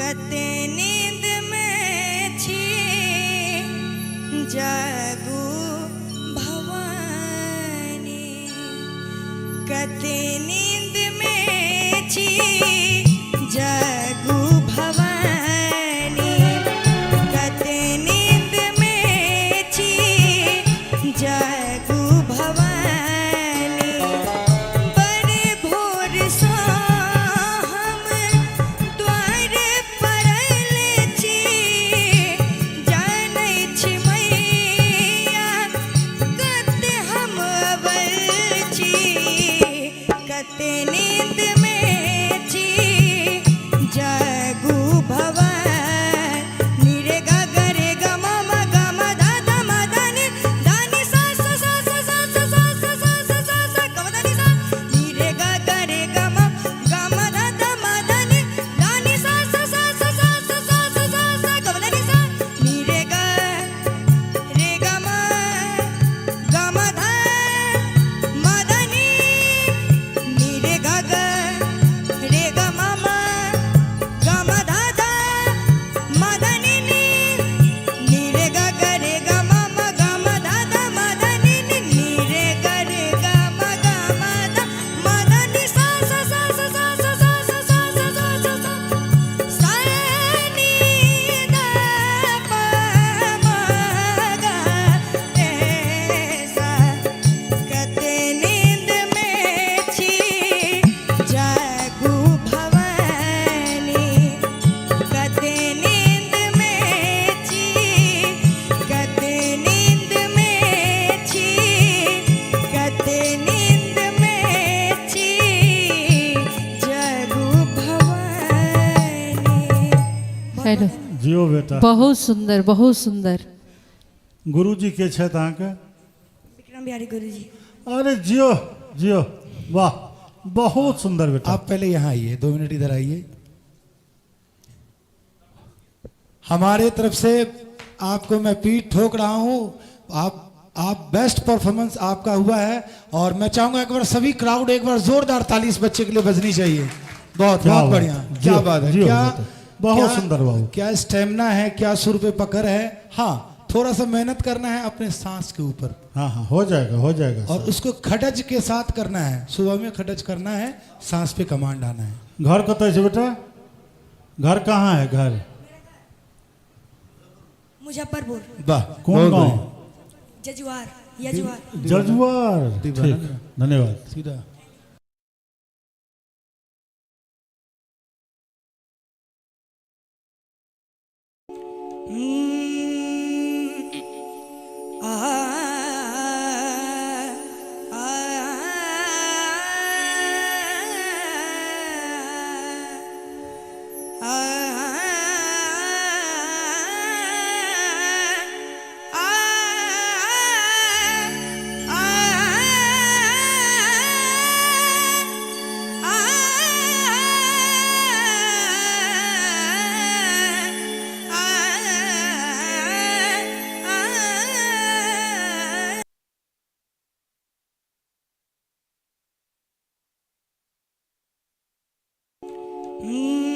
कते नींद में छी जागू भवानी, कते नींद में छी जागू भवानी, कते नींद में छी जागू भवानी। बड़े भोर सा हम द्वार परल छी, जानै छी मैया कते हम अबल छी, कते नींद में छी जागू भवानी। रे गा गा रे गा मा मा गा मा धा धा मा धा नि धा नि सा सा सा सा सा सा सा सा सा सा सा सा गा मा धा नि सा नि रे गा गा रे गा मा धा धा मा धा नि धा नि सा सा सा सा सा सा सा सा सा सा गा मा धा नि सा नि रे गा मा धा मा धा नि नि रे गा गा रे गा मा गा मा धा धा मा धा नि नि नि रे गा गा रे गा मा गा मा धा धा मा धा नि नि नि रे गा मा गा मा धा मा धा नि सा सा सा सा सा सा सा सा सा सा सा सा सा नि धा पा मा गा रे सा। कते नींद में छी जागू भवानी, कते नींद में छी, कते नींद में छी, कते नींद में छी जागू भवानी। हेलो जियो बेटा। बहुत सुंदर बहुत सुंदर। गुरुजी के छथि अहाँके? विक्रम बिहारी गुरुजी। अरे जियो जियो, वाह बहुत सुंदर बेटा। आप पहले यहाँ आइए, 2 मिनट इधर आइए। हमारे तरफ से आपको मैं पीठ ठोक रहा हूँ। आप बेस्ट परफॉर्मेंस आपका हुआ है, और मैं चाहूंगा एक बार सभी क्राउड एक बार जोरदार ताली इस बच्चे के लिए बजनी चाहिए। बहुत क्या बहुत बात बढ़िया, है, क्या जियो, बात है, जियो क्या बेटा, बहुत क्या- सुंदर बाबू। क्या स्टेमिना है, क्या सुर पे पकड़ है। हाँ, थोड़ा सा मेहनत करना है अपने सांस के ऊपर, हाँ हाँ हो जाएगा हो जाएगा। और उसको खटज के साथ करना है। सुबह में खटज करना है, सांस पे कमांड आना है। घर कतऽ छै बेटा? घर कहाँ है घर? मुजफ्फरपुर। वाह, कौन बहुत गाँव? बढ़िया। जजुआर यजुआर। जजुआर। दीवाना ठीक, ना? धन्यवाद। सीधा Mm.